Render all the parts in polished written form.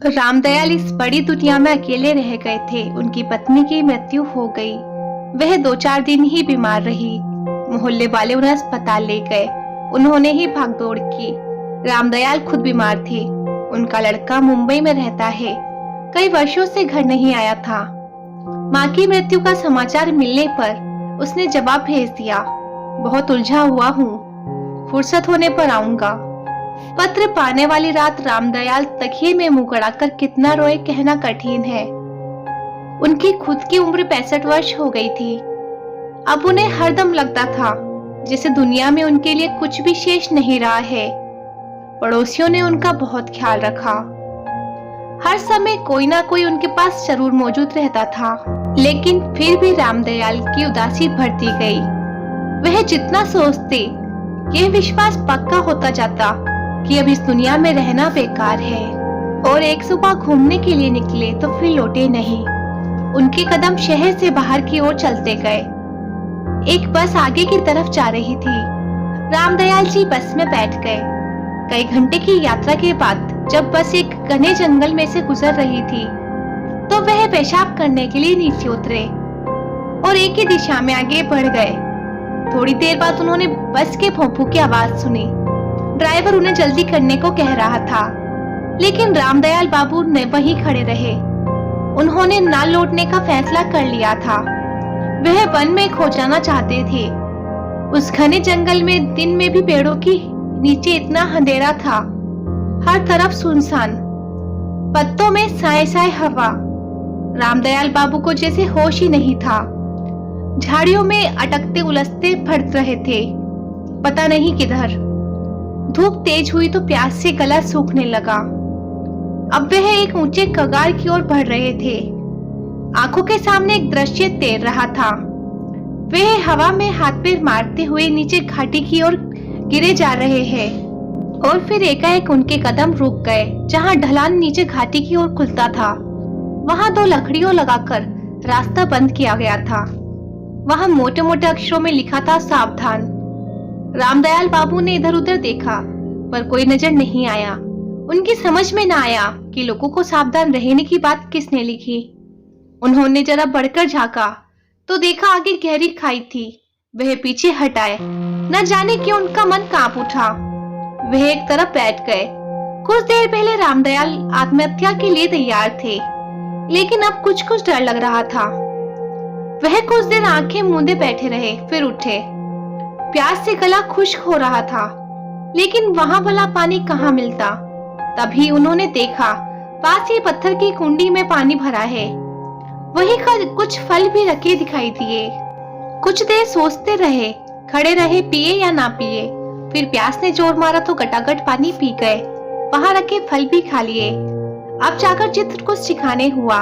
रामदयाल इस बड़ी दुनिया में अकेले रह गए थे। उनकी पत्नी की मृत्यु हो गई। वह 2-4 दिन ही बीमार रही। मोहल्ले वाले उन्हें अस्पताल ले गए। उन्होंने ही भागदौड़ की। रामदयाल खुद बीमार थे। उनका लड़का मुंबई में रहता है। कई वर्षों से घर नहीं आया था। माँ की मृत्यु का समाचार मिलने पर उसने जवाब भेज दिया, बहुत उलझा हुआ हूँ, फुर्सत होने पर आऊंगा। पत्र पाने वाली रात रामदयाल तकिए में मुंह गड़ाकर कितना रोए कहना कठिन है। उनकी खुद की उम्र 65 वर्ष हो गई थी। अब उन्हें हरदम लगता था जैसे दुनिया में उनके लिए कुछ भी शेष नहीं रहा है। पड़ोसियों ने उनका बहुत ख्याल रखा। हर समय कोई ना कोई उनके पास जरूर मौजूद रहता था, लेकिन फिर भी रामदयाल की उदासी बढ़ती गई। वह जितना सोचते, यह विश्वास पक्का होता जाता कि अब इस दुनिया में रहना बेकार है। और एक सुबह घूमने के लिए निकले तो फिर लौटे नहीं। उनके कदम शहर से बाहर की ओर चलते गए। एक बस आगे की तरफ जा रही थी। रामदयाल जी बस में बैठ गए। कई घंटे की यात्रा के बाद जब बस एक घने जंगल में से गुजर रही थी तो वह पेशाब करने के लिए नीचे उतरे और एक ही दिशा में आगे बढ़ गए। थोड़ी देर बाद उन्होंने बस के भोंपू की आवाज सुनी। ड्राइवर उन्हें जल्दी करने को कह रहा था, लेकिन रामदयाल बाबू ने वहीं खड़े रहे। उन्होंने ना लौटने का फैसला कर लिया था। वह वन में खो जाना चाहते थे। उस घने जंगल में दिन में भी पेड़ों की नीचे इतना अंधेरा था, हर तरफ सुनसान, पत्तों में साए साए हवा। रामदयाल बाबू को जैसे होश ही नहीं था। झाड़ियों में अटकते उलझते फट रहे थे, पता नहीं किधर। धूप तेज हुई तो प्यास से गला सूखने लगा। अब वह एक ऊंचे कगार की ओर बढ़ रहे थे। आंखों के सामने एक दृश्य तैर रहा था। वह हवा में हाथ पैर मारते हुए नीचे घाटी की ओर गिरे जा रहे हैं। और फिर एकाएक उनके कदम रुक गए। जहां ढलान नीचे घाटी की ओर खुलता था, वहां 2 लकड़ियों लगाकर रास्ता बंद किया गया था। वहां मोटे मोटे अक्षरों में लिखा था, सावधान। रामदयाल बाबू ने इधर उधर देखा पर कोई नजर नहीं आया। उनकी समझ में ना आया कि लोगों को सावधान रहने की बात किसने लिखी। उन्होंने जरा बढ़कर झांका तो देखा आगे गहरी खाई थी। वह पीछे हटाए, न जाने क्यों उनका मन कांप उठा। वह एक तरफ बैठ गए। कुछ देर पहले रामदयाल आत्महत्या के लिए तैयार थे, लेकिन अब कुछ कुछ डर लग रहा था। वह कुछ देर आंखें मूंदे बैठे रहे, फिर उठे। प्यास से गला खुश्क हो रहा था, लेकिन वहां भला पानी कहाँ मिलता। तभी उन्होंने देखा पास ही पत्थर की कुंडी में पानी भरा है। वहीं कुछ फल भी रखे दिखाई दिए। कुछ देर सोचते रहे, खड़े रहे, पिए या ना पिए। फिर प्यास ने जोर मारा तो गटागट पानी पी गए। वहां रखे फल भी खा लिए। अब जाकर चित्र कुछ सिखाने हुआ,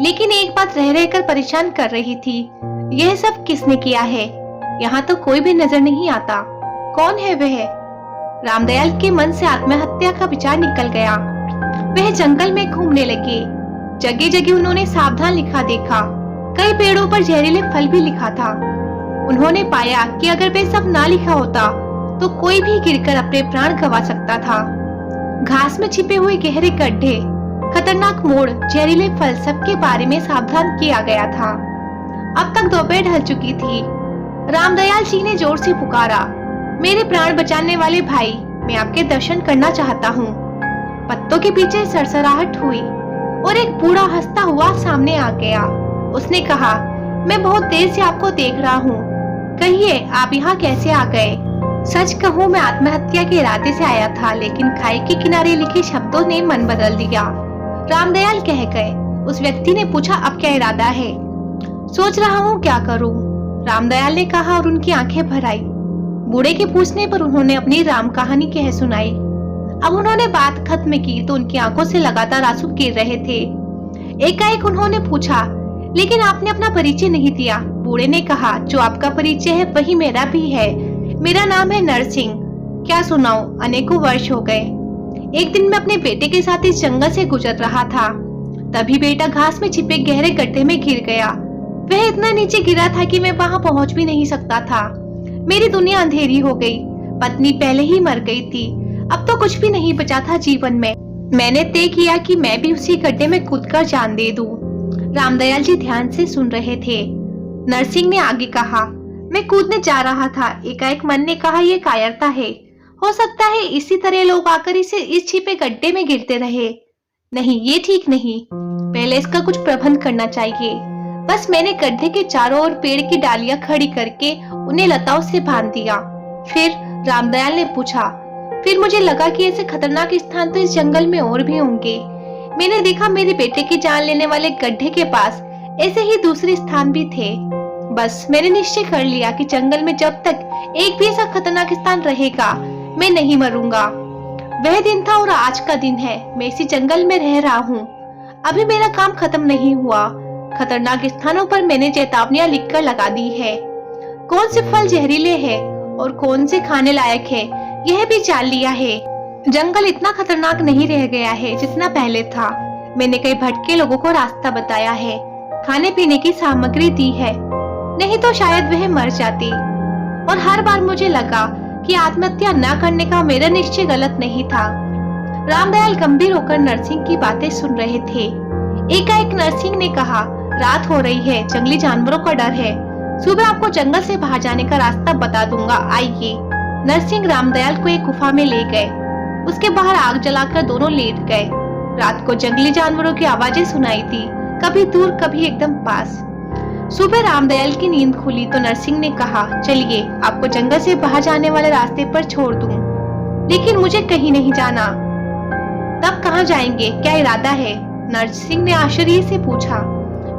लेकिन एक बात रह रहकर परेशान कर रही थी, यह सब किसने किया है? यहाँ तो कोई भी नजर नहीं आता। कौन है वह? रामदयाल के मन से आत्महत्या का विचार निकल गया। वह जंगल में घूमने लगे। जगह जगह उन्होंने सावधान लिखा देखा। कई पेड़ों पर जहरीले फल भी लिखा था। उन्होंने पाया कि अगर वे सब ना लिखा होता तो कोई भी गिरकर अपने प्राण गंवा सकता था। घास में छिपे हुए गहरे गड्ढे, खतरनाक मोड़, जहरीले फल, सबके बारे में सावधान किया गया था। अब तक दोपहर ढल चुकी थी। रामदयाल जी ने जोर से पुकारा, मेरे प्राण बचाने वाले भाई, मैं आपके दर्शन करना चाहता हूँ। पत्तों के पीछे सरसराहट हुई और एक बूढ़ा हंसता हुआ सामने आ गया। उसने कहा, मैं बहुत देर से आपको देख रहा हूँ, कहिए आप यहाँ कैसे आ गए? सच कहूँ मैं आत्महत्या के इरादे से आया था, लेकिन खाई के किनारे लिखे शब्दों ने मन बदल दिया। रामदयाल कह गए। उस व्यक्ति ने पूछा, अब क्या इरादा है? सोच रहा हूँ क्या करूँ, रामदयाल ने कहा और उनकी आंखें भर आई। बूढ़े के पूछने पर उन्होंने अपनी राम कहानी कह सुनाई। अब उन्होंने बात खत्म की तो उनकी आंखों से लगातार आंसू गिर रहे थे। एकाएक उन्होंने पूछा, लेकिन आपने अपना परिचय नहीं दिया। बूढ़े ने कहा, जो आपका परिचय है वही मेरा भी है। मेरा नाम है नरसिंह। क्या सुनाऊं, अनेकों वर्ष हो गए। एक दिन मैं अपने बेटे के साथ इस जंगल से गुजर रहा था, तभी बेटा घास में छिपे गहरे गड्ढे में गिर गया। वह इतना नीचे गिरा था कि मैं वहां पहुंच भी नहीं सकता था। मेरी दुनिया अंधेरी हो गई। पत्नी पहले ही मर गई थी, अब तो कुछ भी नहीं बचा था जीवन में। मैंने तय किया कि मैं भी उसी गड्ढे में कूदकर जान दे दूं। रामदयाल जी ध्यान से सुन रहे थे। नरसिंह ने आगे कहा, मैं कूदने जा रहा था, एकाएक मन ने कहा यह कायरता है। हो सकता है इसी तरह लोग आकर इस छिपे गड्ढे में गिरते रहे। नहीं, ये ठीक नहीं, पहले इसका कुछ प्रबंध करना चाहिए। बस मैंने गड्ढे के चारों ओर पेड़ की डालियां खड़ी करके उन्हें लताओं से बांध दिया। फिर रामदयाल ने पूछा, फिर मुझे लगा कि ऐसे खतरनाक स्थान तो इस जंगल में और भी होंगे। मैंने देखा मेरे बेटे की जान लेने वाले गड्ढे के पास ऐसे ही दूसरे स्थान भी थे। बस मैंने निश्चय कर लिया कि जंगल में जब तक एक भी ऐसा खतरनाक स्थान रहेगा मैं नहीं मरूंगा। वह दिन था और आज का दिन है। मैं इसी जंगल में रह रहा हूँ। अभी मेरा काम खत्म नहीं हुआ। खतरनाक स्थानों पर मैंने चेतावनियां लिखकर लगा दी है। कौन से फल जहरीले हैं और कौन से खाने लायक है यह भी जान लिया है। जंगल इतना खतरनाक नहीं रह गया है जितना पहले था। मैंने कई भटके लोगों को रास्ता बताया है, खाने पीने की सामग्री दी है, नहीं तो शायद वह मर जाती। और हर बार मुझे लगा कि आत्महत्या न करने का मेरा निश्चय गलत नहीं था। रामदयाल गंभीर होकर नरसिंह की बातें सुन रहे थे। एकाएक नरसिंह ने कहा, रात हो रही है, जंगली जानवरों का डर है, सुबह आपको जंगल से बाहर जाने का रास्ता बता दूंगा, आइए। नरसिंह रामदयाल को एक गुफा में ले गए। उसके बाहर आग जलाकर दोनों लेट गए। रात को जंगली जानवरों की आवाजें सुनाई दी, कभी दूर कभी एकदम पास। सुबह रामदयाल की नींद खुली तो नरसिंह ने कहा, चलिए आपको जंगल से बाहर जाने वाले रास्ते पर छोड़ दूं, लेकिन मुझे कहीं नहीं जाना। तब कहाँ जाएंगे, क्या इरादा है? नरसिंह ने आश्चर्य से पूछा।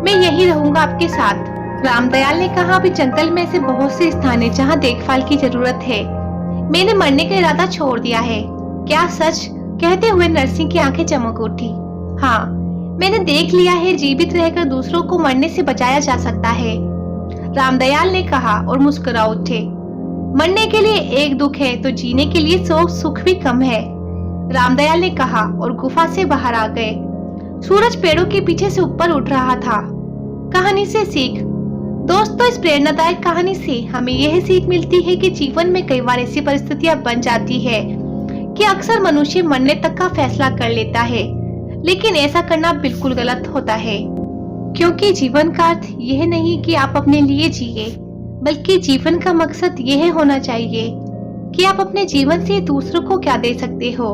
मैं यहीं रहूंगा आपके साथ। रामदयाल ने कहा, अभी जंगल में ऐसे बहुत से स्थान हैं जहाँ देखभाल की जरूरत है। मैंने मरने का इरादा छोड़ दिया है। क्या सच? कहते हुए नरसिंह की आंखें चमक उठी। हाँ, मैंने देख लिया है, जीवित रहकर दूसरों को मरने से बचाया जा सकता है। रामदयाल ने कहा और मुस्कुरा उठे। मरने के लिए एक दुख है तो जीने के लिए 100 सुख भी कम है, रामदयाल ने कहा और गुफा से बाहर आ गए। सूरज पेड़ों के पीछे से ऊपर उठ रहा था। कहानी से सीख। दोस्तों, इस प्रेरणादायक कहानी से हमें यह सीख मिलती है कि जीवन में कई बार ऐसी परिस्थितियां बन जाती है कि अक्सर मनुष्य मरने तक का फैसला कर लेता है, लेकिन ऐसा करना बिल्कुल गलत होता है। क्योंकि जीवन का अर्थ यह नहीं कि आप अपने लिए जिए, बल्कि जीवन का मकसद यह होना चाहिए कि आप अपने जीवन से दूसरों को क्या दे सकते हो।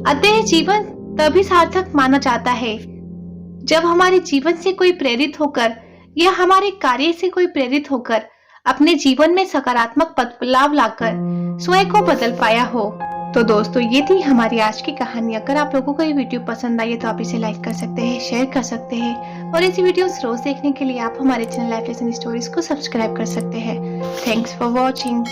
अतः जीवन तभी सार्थक माना जाता है जब हमारे जीवन से कोई प्रेरित होकर या हमारे कार्य से कोई प्रेरित होकर अपने जीवन में सकारात्मक बदलाव लाकर स्वयं को बदल पाया हो। तो दोस्तों, ये थी हमारी आज की कहानी। अगर आप लोगों को ये वीडियो पसंद आई है तो आप इसे लाइक कर सकते हैं, शेयर कर सकते हैं और ऐसी वीडियोस रोज देखने के लिए आप हमारे चैनल लाइफ लेसन स्टोरीज को सब्सक्राइब कर सकते हैं। Thanks for watching.